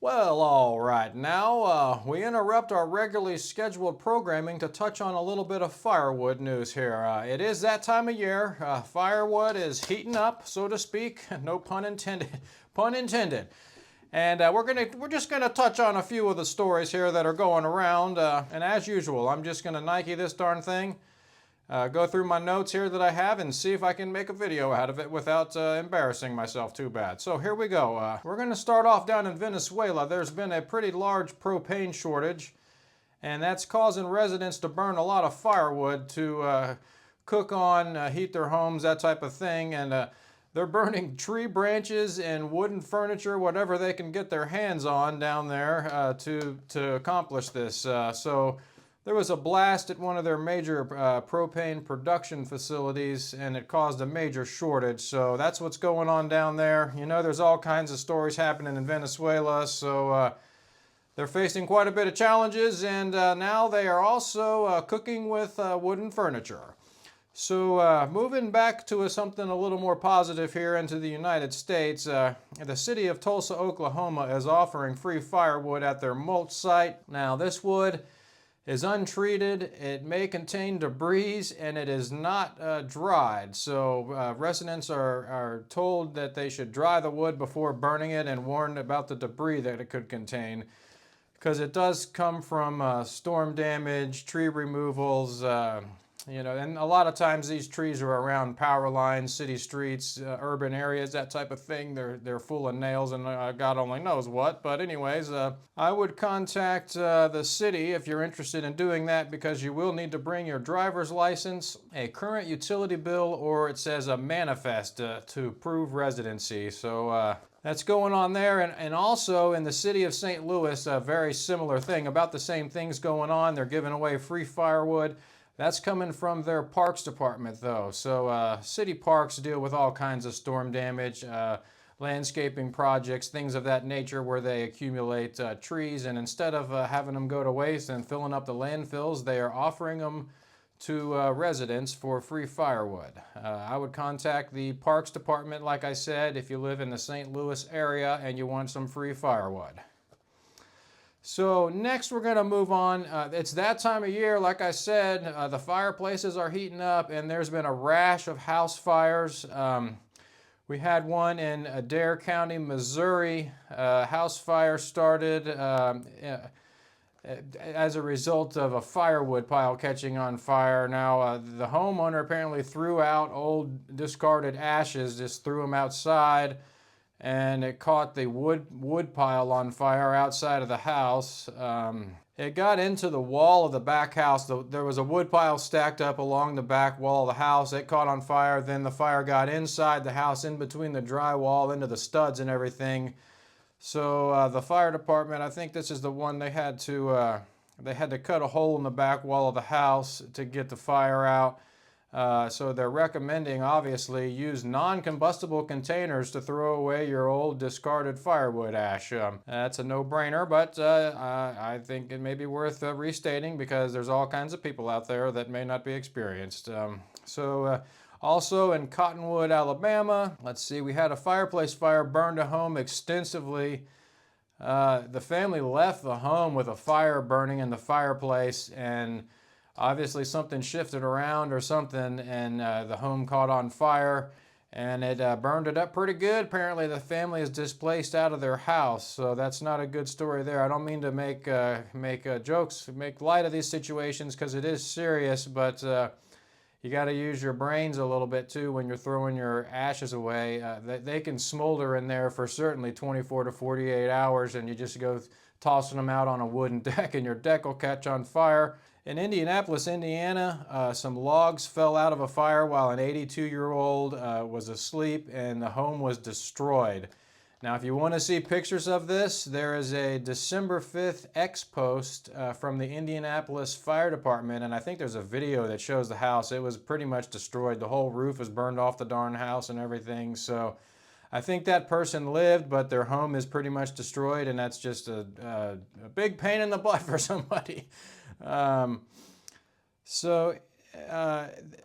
Well, all right. Now we interrupt our regularly scheduled programming to touch on a little bit of firewood news here. It is that time of year. Firewood is heating up, so to speak. No pun intended. Pun intended. And we're just gonna touch on a few of the stories here that are going around. And as usual, I'm just gonna Nike this darn thing. Go through my notes here that I have and see if I can make a video out of it without embarrassing myself too bad. So here we go. We're going to start off down in Venezuela. There's been a pretty large propane shortage, and that's causing residents to burn a lot of firewood to cook on, heat their homes, that type of thing. And they're burning tree branches and wooden furniture, whatever they can get their hands on down there to accomplish this. So there was a blast at one of their major propane production facilities, and it caused a major shortage. So that's what's going on down there. You know, there's all kinds of stories happening in Venezuela, so they're facing quite a bit of challenges, and now they are also cooking with wooden furniture. So moving back to something a little more positive here into the United States, the city of Tulsa, Oklahoma is offering free firewood at their mulch site. Now this wood is untreated, it may contain debris, and it is not dried. So residents are told that they should dry the wood before burning it and warned about the debris that it could contain, because it does come from storm damage, tree removals, you know, and a lot of times these trees are around power lines, city streets, urban areas, that type of thing. They're full of nails and God only knows what. But anyways, I would contact the city if you're interested in doing that, because you will need to bring your driver's license, a current utility bill, or it says a manifest to prove residency. So that's going on there. And also in the city of St. Louis, a very similar thing, about the same things going on. They're giving away free firewood. That's coming from their parks department though. So city parks deal with all kinds of storm damage, landscaping projects, things of that nature where they accumulate trees, and instead of having them go to waste and filling up the landfills, they are offering them to residents for free firewood. I would contact the parks department, like I said, if you live in the St. Louis area and you want some free firewood. So next we're going to move on. It's that time of year, like I said, the fireplaces are heating up, and there's been a rash of house fires. We had one in Adair County, Missouri. House fire started as a result of a firewood pile catching on fire. Now the homeowner apparently threw out old discarded ashes, just threw them outside, and it caught the wood pile on fire outside of the house. It got into the wall of the back house. There was a wood pile stacked up along the back wall of the house. It caught on fire. Then the fire got inside the house, in between the drywall, into the studs and everything. So the fire department, I think this is the one, they had to cut a hole in the back wall of the house to get the fire out. So they're recommending, obviously, use non-combustible containers to throw away your old discarded firewood ash. That's a no-brainer, but I think it may be worth restating, because there's all kinds of people out there that may not be experienced. Also in Cottonwood, Alabama, let's see, we had a fireplace fire burned a home extensively. The family left the home with a fire burning in the fireplace, and obviously something shifted around or something, and the home caught on fire, and it burned it up pretty good. Apparently the family is displaced out of their house, so that's not a good story there. I don't mean to make jokes, make light of these situations, because it is serious, but you got to use your brains a little bit too when you're throwing your ashes away. They can smolder in there for certainly 24 to 48 hours, and you just go tossing them out on a wooden deck, and your deck will catch on fire. In Indianapolis, Indiana, some logs fell out of a fire while an 82-year-old was asleep, and the home was destroyed. Now, if you want to see pictures of this, there is a December 5th X post from the Indianapolis Fire Department, and I think there's a video that shows the house. It was pretty much destroyed. The whole roof was burned off the darn house and everything. So I think that person lived, but their home is pretty much destroyed, and that's just a big pain in the butt for somebody.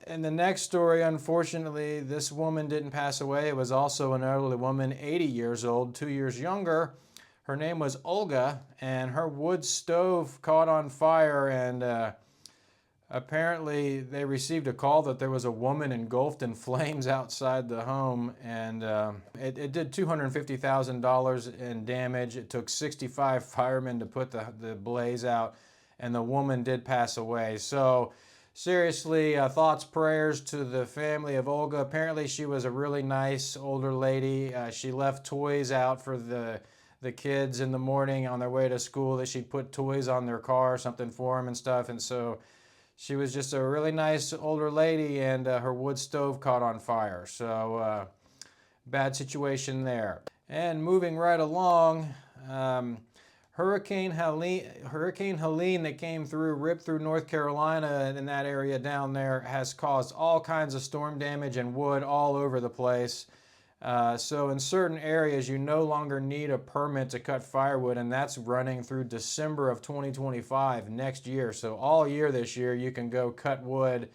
in the next story, unfortunately, this woman didn't pass away. It was also an elderly woman, 80 years old, 2 years younger. Her name was Olga, and her wood stove caught on fire, and apparently they received a call that there was a woman engulfed in flames outside the home, and it did $250,000 in damage. It took 65 firemen to put the blaze out, and the woman did pass away. So seriously, thoughts, prayers to the family of Olga. Apparently she was a really nice older lady. She left toys out for the kids in the morning on their way to school, that she'd put toys on their car or something for them and stuff. And so she was just a really nice older lady, and her wood stove caught on fire. So bad situation there. And moving right along, Hurricane Helene that came through, ripped through North Carolina and that area down there, has caused all kinds of storm damage and wood all over the place. So in certain areas, you no longer need a permit to cut firewood, and that's running through December of 2025, next year. So all year this year, you can go cut wood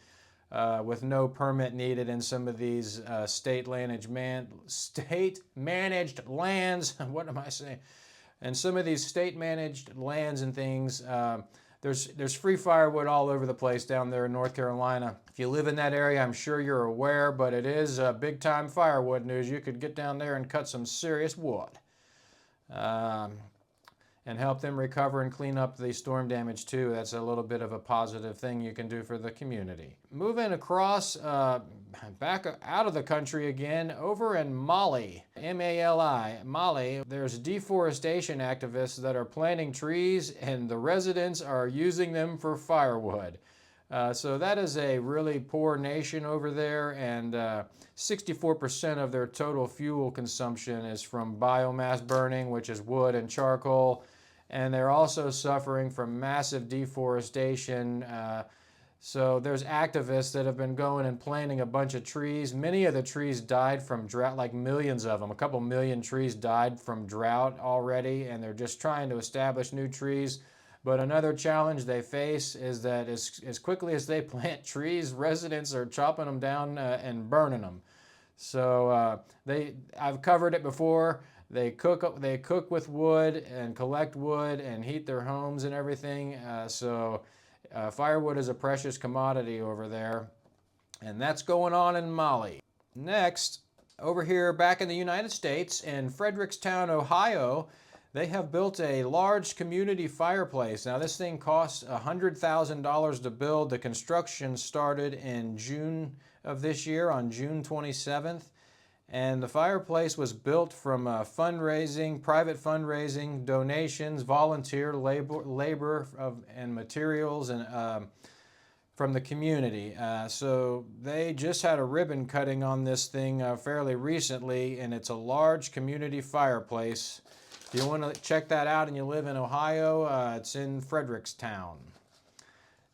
with no permit needed in some of these state-managed lands. What am I saying? And some of these state-managed lands and things, there's free firewood all over the place down there in North Carolina. If you live in that area, I'm sure you're aware, but it is big-time firewood news. You could get down there and cut some serious wood and help them recover and clean up the storm damage too. That's a little bit of a positive thing you can do for the community. Moving across, back out of the country again, over in Mali, M-A-L-I, Mali, there's deforestation activists that are planting trees, and the residents are using them for firewood. So that is a really poor nation over there, and 64% of their total fuel consumption is from biomass burning, which is wood and charcoal, and they're also suffering from massive deforestation. So there's activists that have been going and planting a bunch of trees. Many of the trees died from drought, like millions of them. A couple million trees died from drought already, and they're just trying to establish new trees. But another challenge they face is that as quickly as they plant trees, residents are chopping them down and burning them. So I've covered it before. They cook with wood and collect wood and heat their homes and everything. So firewood is a precious commodity over there, and that's going on in Mali. Next, over here back in the United States, in Fredericktown, Ohio, they have built a large community fireplace. Now this thing costs $100,000 to build. The construction started in June of this year, on June 27th. And the fireplace was built from fundraising, private fundraising, donations, volunteer labor and materials, and from the community. So they just had a ribbon cutting on this thing fairly recently, and it's a large community fireplace. If you want to check that out and you live in Ohio, it's in Fredericktown.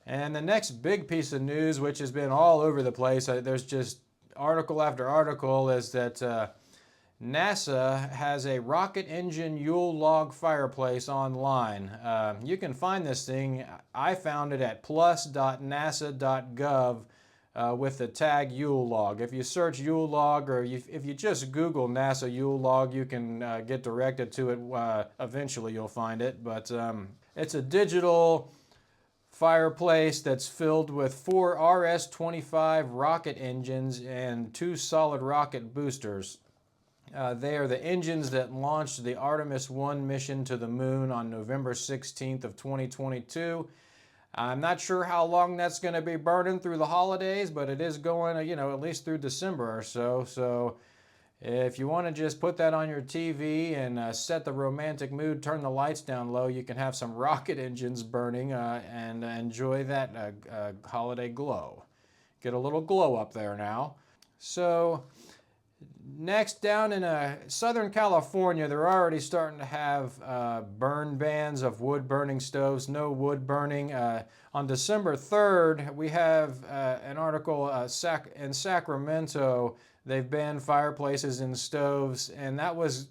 And the next big piece of news, which has been all over the place, there's just article after article, is that NASA has a rocket engine Yule log fireplace online. You can find this thing. I found it at plus.nasa.gov with the tag Yule log. If you search Yule log, or if you just Google NASA Yule log, you can get directed to it. Eventually you'll find it. But it's a digital fireplace that's filled with 4 RS-25 rocket engines and 2 solid rocket boosters. They are the engines that launched the Artemis 1 mission to the moon on November 16th of 2022. I'm not sure how long that's going to be burning through the holidays, but it is going, at least through December or so. So if you want to just put that on your TV and set the romantic mood, turn the lights down low, you can have some rocket engines burning and enjoy that holiday glow. Get a little glow up there now. So next, down in Southern California, they're already starting to have burn bans of wood-burning stoves, no wood burning. On December 3rd, we have an article in Sacramento. They've banned fireplaces and stoves, and that was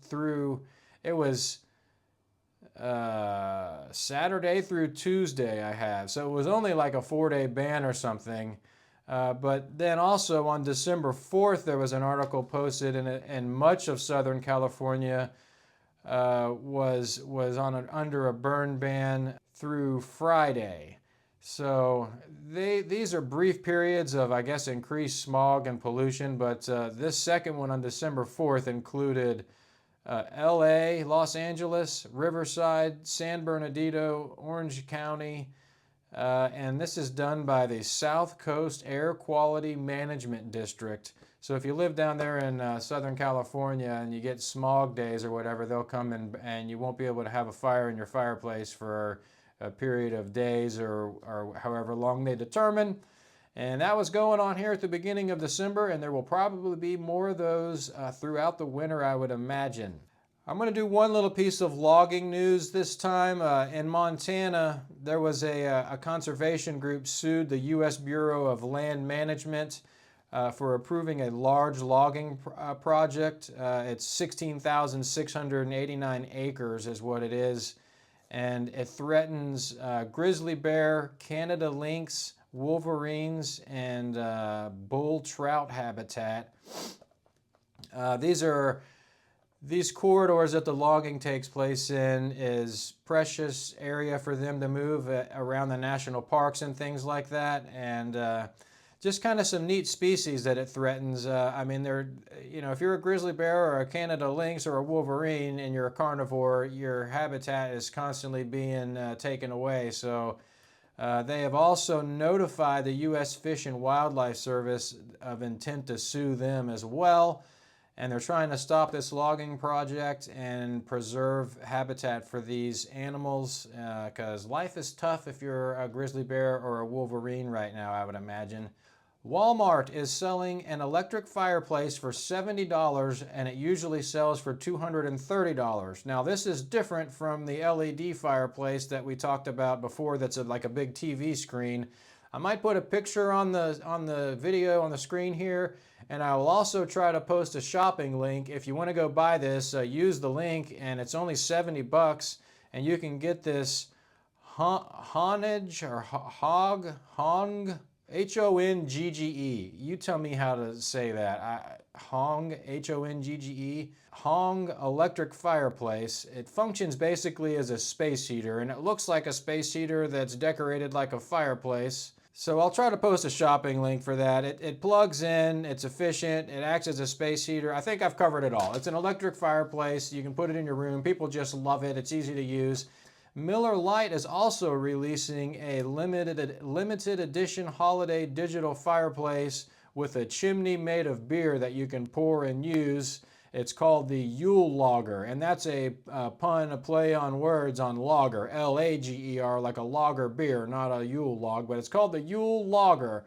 Saturday through Tuesday I have. So it was only like a 4-day ban or something. But then also on December 4th, there was an article posted, and much of Southern California was under a burn ban through Friday. So these are brief periods of, I guess, increased smog and pollution, but this second one on December 4th included LA, Los Angeles, Riverside, San Bernardino, Orange County, and this is done by the South Coast Air Quality Management District. So if you live down there in Southern California and you get smog days or whatever, they'll come in and you won't be able to have a fire in your fireplace for a period of days or however long they determine. And that was going on here at the beginning of December, and there will probably be more of those throughout the winter, I would imagine. I'm going to do one little piece of logging news this time. In Montana, there was a conservation group sued the U.S. Bureau of Land Management for approving a large logging project. It's 16,689 acres is what it is, and it threatens grizzly bear, Canada lynx, wolverines, and bull trout habitat. These corridors that the logging takes place in is precious area for them to move around the national parks and things like that, and just kind of some neat species that it threatens. I mean, if you're a grizzly bear or a Canada lynx or a wolverine and you're a carnivore, your habitat is constantly being taken away. So they have also notified the U.S. Fish and Wildlife Service of intent to sue them as well. And they're trying to stop this logging project and preserve habitat for these animals, because life is tough if you're a grizzly bear or a wolverine right now, I would imagine. Walmart is selling an electric fireplace for $70, and it usually sells for $230. Now, this is different from the LED fireplace that we talked about before that's like a big TV screen. I might put a picture on the video on the screen here, and I will also try to post a shopping link. If you want to go buy this, use the link, and it's only $70, and you can get this Honge or Hong, H-O-N-G-G-E. You tell me how to say that. Hong, H-O-N-G-G-E. Hong electric fireplace. It functions basically as a space heater, and it looks like a space heater that's decorated like a fireplace. So I'll try to post a shopping link for that. It plugs in, it's efficient, it acts as a space heater. I think I've covered it all. It's an electric fireplace. You can put it in your room. People just love it. It's easy to use. Miller Lite is also releasing a limited edition holiday digital fireplace with a chimney made of beer that you can pour and use. It's called the Yule Logger, and that's a play on words on lager, L-A-G-E-R, like a lager beer, not a Yule log, but it's called the Yule Logger.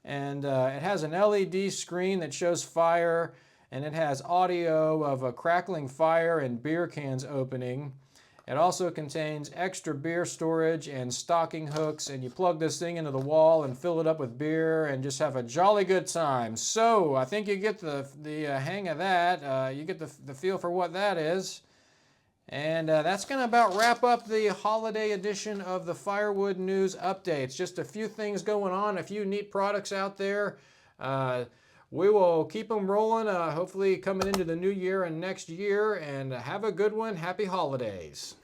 And it has an LED screen that shows fire, and it has audio of a crackling fire and beer cans opening. It also contains extra beer storage and stocking hooks, and you plug this thing into the wall and fill it up with beer and just have a jolly good time. So I think you get the hang of that. You get the feel for what that is. And that's going to about wrap up the holiday edition of the Firewood News Updates. Just a few things going on, a few neat products out there. We will keep them rolling, hopefully coming into the new year and next year. And have a good one. Happy holidays.